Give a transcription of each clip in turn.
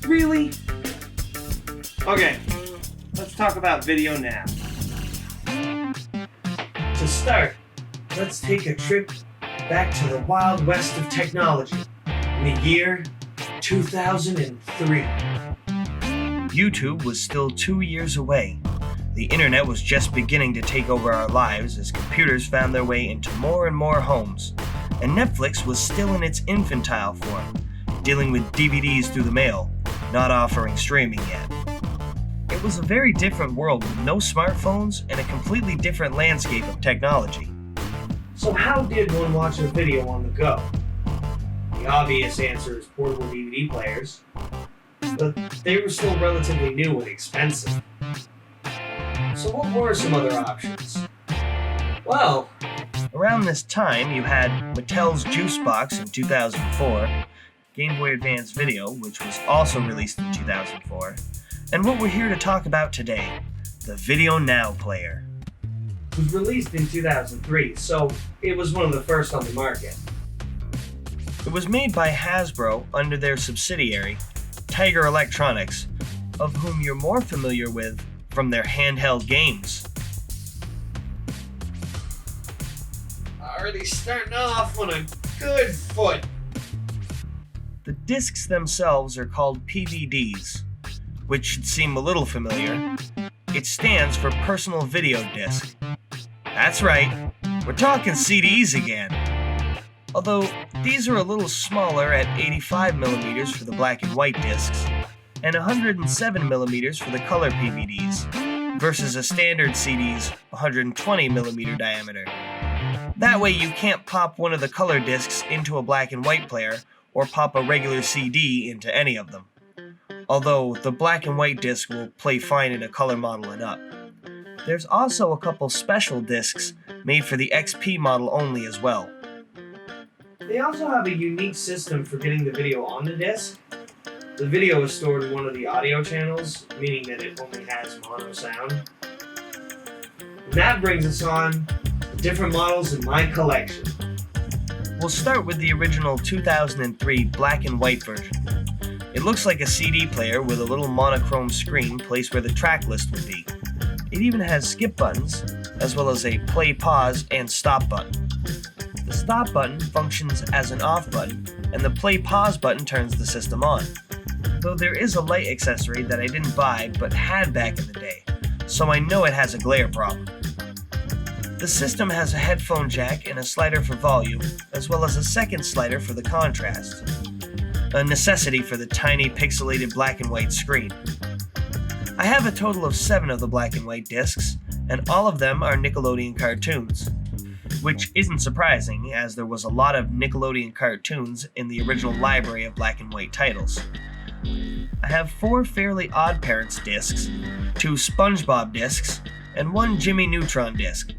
Really? Okay, let's talk about VideoNow. To start, let's take a trip back to the Wild West of technology in the year 2003. YouTube was still 2 years away. The internet was just beginning to take over our lives as computers found their way into more and more homes, and Netflix was still in its infantile form, dealing with DVDs through the mail, not offering streaming yet. It was a very different world with no smartphones and a completely different landscape of technology. So how did one watch a video on the go? The obvious answer is portable DVD players, but they were still relatively new and expensive. So what were some other options? Well, around this time, you had Mattel's Juice Box in 2004, Game Boy Advance Video, which was also released in 2004, and what we're here to talk about today, the VideoNow player. It was released in 2003, so it was one of the first on the market. It was made by Hasbro under their subsidiary, Tiger Electronics, of whom you're more familiar with from their handheld games. Already starting off on a good foot. The discs themselves are called PVDs, which should seem a little familiar. It stands for Personal Video Disc. That's right, we're talking CDs again. Although these are a little smaller at 85mm for the black and white discs, and 107mm for the color PVDs, versus a standard CD's 120mm diameter. That way you can't pop one of the color discs into a black and white player, or pop a regular CD into any of them. Although the black and white disc will play fine in a color model and up. There's also a couple special discs made for the XP model only as well. They also have a unique system for getting the video on the disc. The video is stored in one of the audio channels, meaning that it only has mono sound. And that brings us on to different models in my collection. We'll start with the original 2003 black and white version. It looks like a CD player with a little monochrome screen placed where the track list would be. It even has skip buttons, as well as a play, pause, and stop button. The stop button functions as an off button, and the play pause button turns the system on. Though there is a light accessory that I didn't buy but had back in the day, so I know it has a glare problem. The system has a headphone jack and a slider for volume, as well as a second slider for the contrast, a necessity for the tiny pixelated black and white screen. I have a total of 7 of the black and white discs, and all of them are Nickelodeon cartoons, which isn't surprising as there was a lot of Nickelodeon cartoons in the original library of black and white titles. I have 4 Fairly Odd Parents discs, 2 SpongeBob discs, and 1 Jimmy Neutron disc.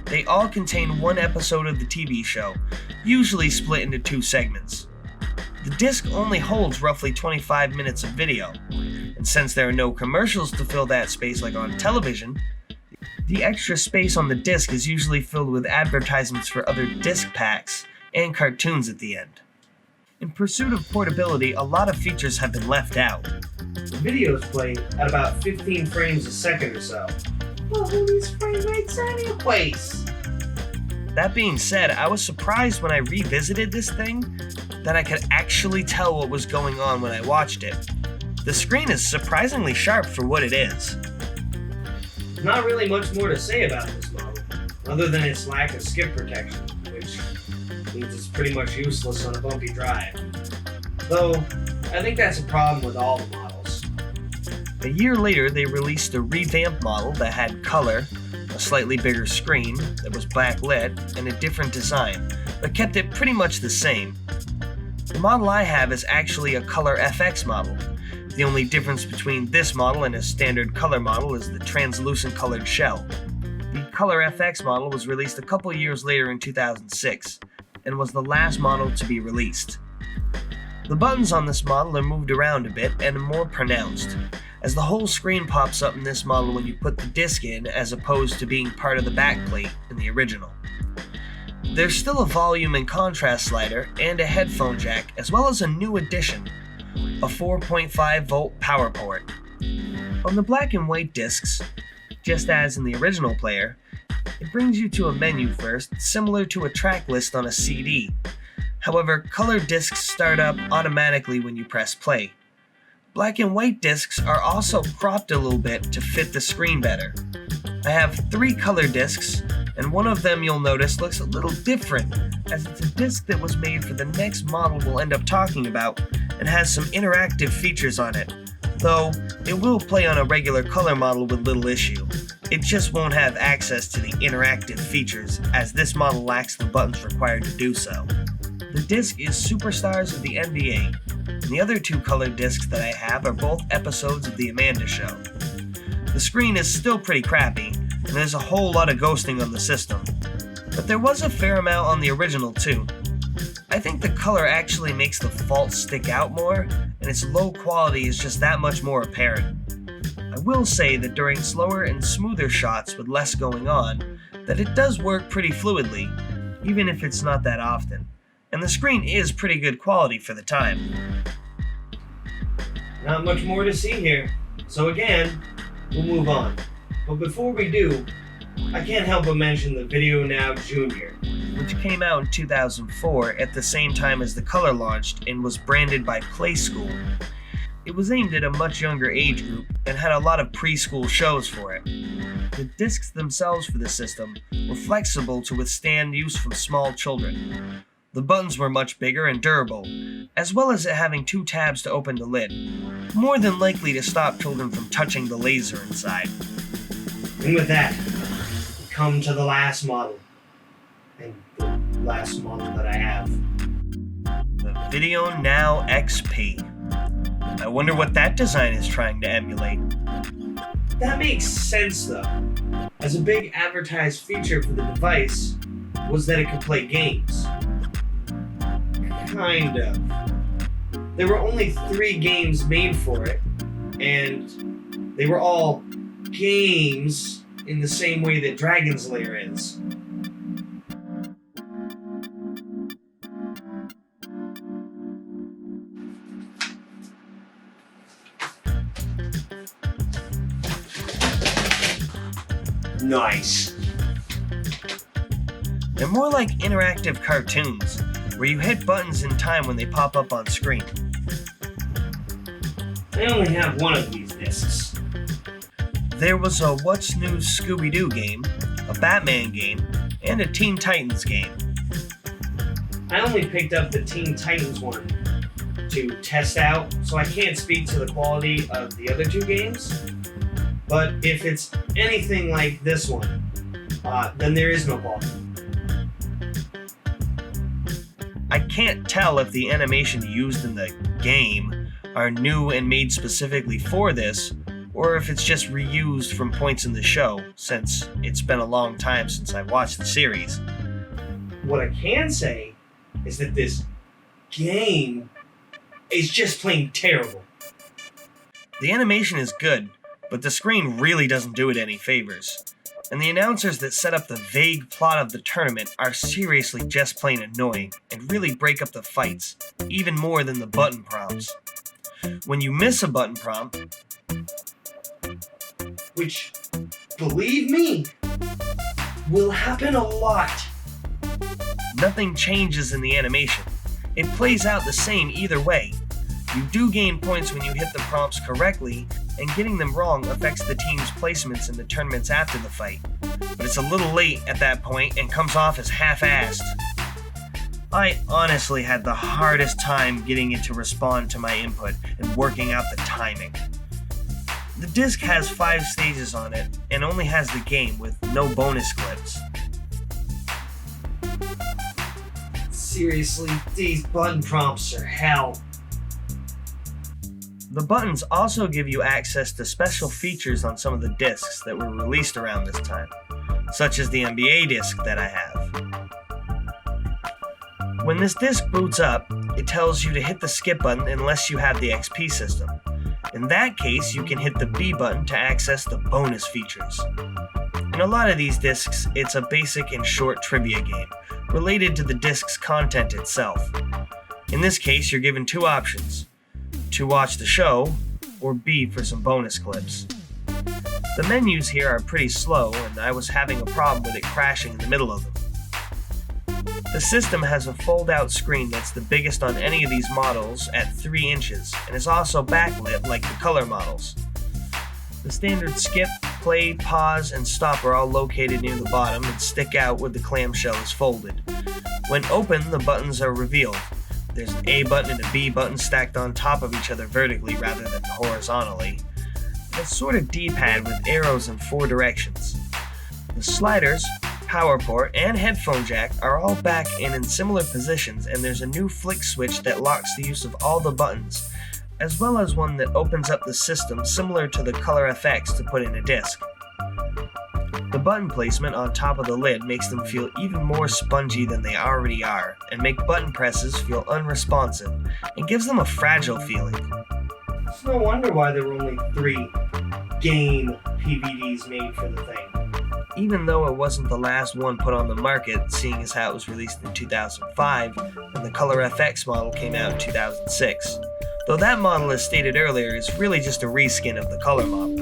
They all contain 1 episode of the TV show, usually split into 2 segments. The disc only holds roughly 25 minutes of video, and since there are no commercials to fill that space like on television, the extra space on the disc is usually filled with advertisements for other disc packs and cartoons at the end. In pursuit of portability, a lot of features have been left out. The videos play at about 15 frames a second or so. Well, who needs frame rates anyways? That being said, I was surprised when I revisited this thing that I could actually tell what was going on when I watched it. The screen is surprisingly sharp for what it is. Not really much more to say about this model, other than its lack of skip protection, which means it's pretty much useless on a bumpy drive. Though, I think that's a problem with all the models. A year later, they released a revamped model that had color, a slightly bigger screen that was backlit, and a different design, but kept it pretty much the same. The model I have is actually a Color FX model. The only difference between this model and a standard color model is the translucent colored shell. The Color FX model was released a couple years later in 2006, and was the last model to be released. The buttons on this model are moved around a bit and are more pronounced, as the whole screen pops up in this model when you put the disc in as opposed to being part of the backplate in the original. There's still a volume and contrast slider and a headphone jack, as well as a new addition, a 4.5 volt power port. On the black and white discs, just as in the original player, it brings you to a menu first, similar to a track list on a CD. However, color discs start up automatically when you press play. Black and white discs are also cropped a little bit to fit the screen better. I have 3 color discs, and one of them you'll notice looks a little different, as it's a disc that was made for the next model we'll end up talking about and has some interactive features on it, though it will play on a regular color model with little issue. It just won't have access to the interactive features, as this model lacks the buttons required to do so. The disc is Superstars of the NBA, and the other 2 colored discs that I have are both episodes of The Amanda Show. The screen is still pretty crappy, and there's a whole lot of ghosting on the system, but there was a fair amount on the original too. I think the color actually makes the faults stick out more, and its low quality is just that much more apparent. I will say that during slower and smoother shots with less going on, that it does work pretty fluidly, even if it's not that often, and the screen is pretty good quality for the time. Not much more to see here, so again, we'll move on. But before we do, I can't help but mention the VideoNow Junior, which came out in 2004 at the same time as the color launched and was branded by Play School. It was aimed at a much younger age group and had a lot of preschool shows for it. The discs themselves for the system were flexible to withstand use from small children. The buttons were much bigger and durable, as well as it having 2 tabs to open the lid, more than likely to stop children from touching the laser inside. And with that, we come to the last model, and the last model that I have. The VideoNow XP. I wonder what that design is trying to emulate. That makes sense though, as a big advertised feature for the device was that it could play games. Kind of. There were only 3 games made for it, and they were all games in the same way that Dragon's Lair is. Nice. They're more like interactive cartoons, where you hit buttons in time when they pop up on screen. I only have one of these discs. There was a What's New Scooby-Doo game, a Batman game, and a Teen Titans game. I only picked up the Teen Titans one to test out, so I can't speak to the quality of the other 2 games. But if it's anything like this one, then there is no quality. I can't tell if the animation used in the game are new and made specifically for this, or if it's just reused from points in the show, since it's been a long time since I watched the series. What I can say is that this game is just plain terrible. The animation is good, but the screen really doesn't do it any favors. And the announcers that set up the vague plot of the tournament are seriously just plain annoying and really break up the fights, even more than the button prompts. When you miss a button prompt, which, believe me, will happen a lot, nothing changes in the animation. It plays out the same either way. You do gain points when you hit the prompts correctly, and getting them wrong affects the team's placements in the tournaments after the fight. But it's a little late at that point and comes off as half-assed. I honestly had the hardest time getting it to respond to my input and working out the timing. The disc has 5 stages on it and only has the game with no bonus clips. Seriously, these button prompts are hell. The buttons also give you access to special features on some of the discs that were released around this time, such as the NBA disc that I have. When this disc boots up, it tells you to hit the skip button unless you have the XP system. In that case, you can hit the B button to access the bonus features. In a lot of these discs, it's a basic and short trivia game, related to the disc's content itself. In this case, you're given 2 options. to watch the show, or B for some bonus clips. The menus here are pretty slow, and I was having a problem with it crashing in the middle of them. The system has a fold-out screen that's the biggest on any of these models at 3 inches, and is also backlit like the color models. The standard skip, play, pause, and stop are all located near the bottom and stick out where the clamshell is folded. When open, the buttons are revealed. There's an A button and a B button stacked on top of each other vertically rather than horizontally. A sort of D-pad with arrows in 4 directions. The sliders, power port, and headphone jack are all back in similar positions, and there's a new flick switch that locks the use of all the buttons, as well as one that opens up the system similar to the Color FX to put in a disc. The button placement on top of the lid makes them feel even more spongy than they already are, and make button presses feel unresponsive, and gives them a fragile feeling. It's no wonder why there were only 3 game PVDs made for the thing. Even though it wasn't the last one put on the market, seeing as how it was released in 2005, and the Color FX model came out in 2006. Though that model, as stated earlier, is really just a reskin of the color model.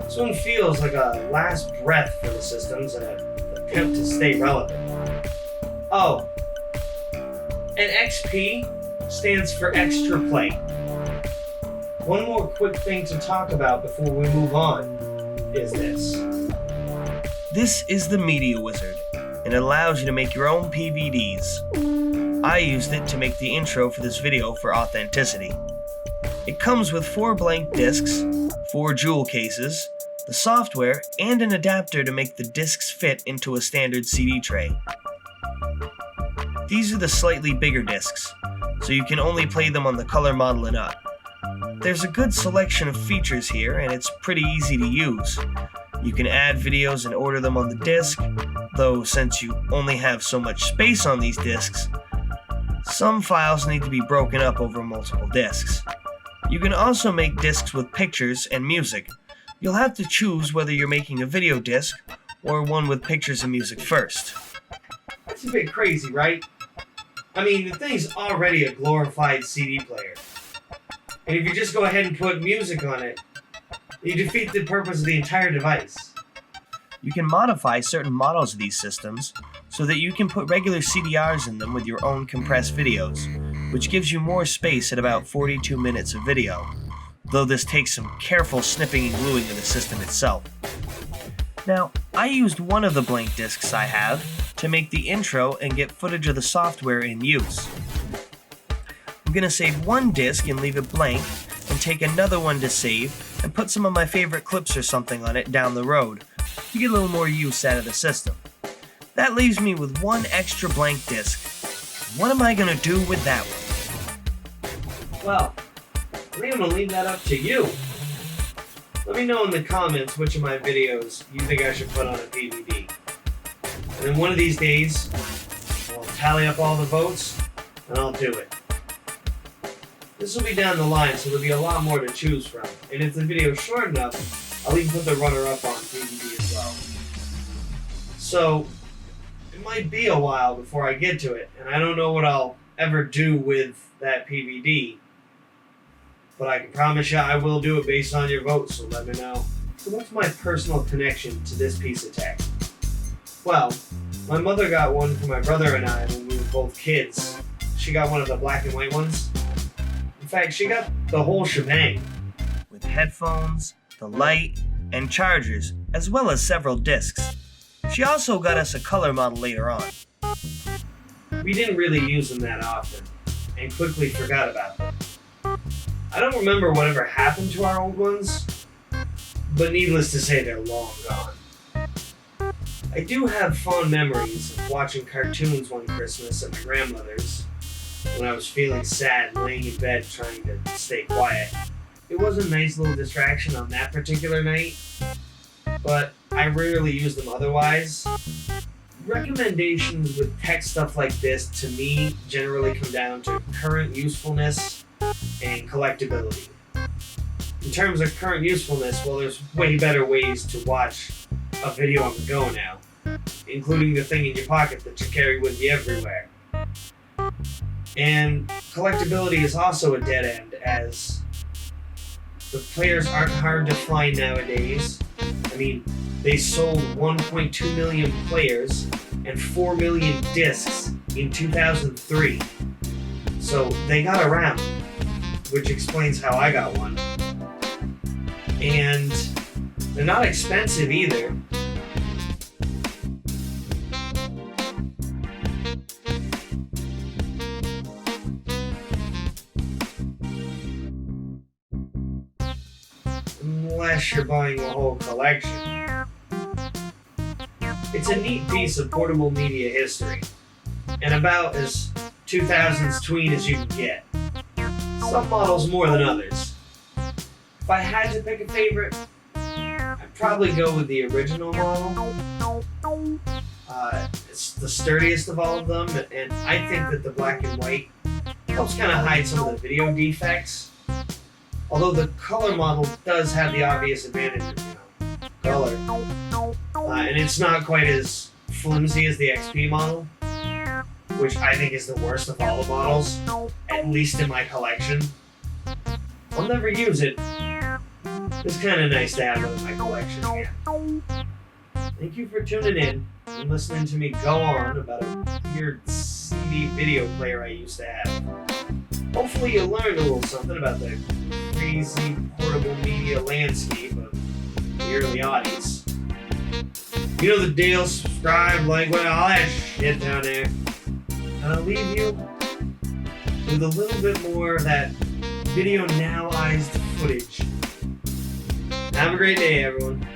This one feels like a last breath for the systems and a attempt to stay relevant. Oh, and XP stands for extra play. One more quick thing to talk about before we move on is this. This is the Media Wizard, and it allows you to make your own PVDs. I used it to make the intro for this video for authenticity. It comes with 4 blank discs, 4 jewel cases, the software, and an adapter to make the discs fit into a standard CD tray. These are the slightly bigger discs, so you can only play them on the color model and up. There's a good selection of features here, and it's pretty easy to use. You can add videos and order them on the disc, though since you only have so much space on these discs, some files need to be broken up over multiple discs. You can also make discs with pictures and music. You'll have to choose whether you're making a video disc or one with pictures and music first. That's a bit crazy, right? I mean, the thing's already a glorified CD player. And if you just go ahead and put music on it, you defeat the purpose of the entire device. You can modify certain models of these systems so that you can put regular CDRs in them with your own compressed videos, which gives you more space at about 42 minutes of video, though this takes some careful snipping and gluing of the system itself. Now, I used one of the blank discs I have to make the intro and get footage of the software in use. I'm going to save one disc and leave it blank, and take another one to save and put some of my favorite clips or something on it down the road to get a little more use out of the system. That leaves me with one extra blank disc. What am I going to do with that one? Well, I think I'm going to leave that up to you. Let me know in the comments which of my videos you think I should put on a DVD. And then one of these days, I'll tally up all the votes, and I'll do it. This will be down the line, so there'll be a lot more to choose from. And if the video's short enough, I'll even put the runner-up on DVD as well. So, it might be a while before I get to it, and I don't know what I'll ever do with that PVD. But I can promise you I will do it based on your votes, so let me know. So what's my personal connection to this piece of tech? Well, my mother got one for my brother and I when we were both kids. She got one of the black and white ones. In fact, she got the whole shebang. With headphones, the light, and chargers, as well as several discs. She also got us a color model later on. We didn't really use them that often, and quickly forgot about them. I don't remember whatever happened to our old ones, but needless to say, they're long gone. I do have fond memories of watching cartoons one Christmas at my grandmother's when I was feeling sad and laying in bed trying to stay quiet. It was a nice little distraction on that particular night, but I rarely use them otherwise. Recommendations with tech stuff like this, to me, generally come down to current usefulness and collectability. In terms of current usefulness, well, there's way better ways to watch a video on the go now, including the thing in your pocket that you carry with you everywhere. And collectability is also a dead end, as the players aren't hard to find nowadays. I mean, they sold 1.2 million players and 4 million discs in 2003. So they got around, which explains how I got one. And they're not expensive either. Unless you're buying a whole collection. It's a neat piece of portable media history, and about as 2000s tween as you can get. Some models more than others. If I had to pick a favorite, I'd probably go with the original model. It's the sturdiest of all of them, and I think that the black and white helps kind of hide some of the video defects. Although the color model does have the obvious advantage of, color. And it's not quite as flimsy as the XP model, which I think is the worst of all the models, at least in my collection. I'll never use it. It's kind of nice to have it in my collection again. Thank you for tuning in and listening to me go on about a weird CD video player I used to have. Hopefully you learned a little something about the crazy portable media landscape of the early aughties. You know the deal, subscribe, like, all that shit down there. And I'll leave you with a little bit more of that VideoNow-ized footage. Have a great day, everyone.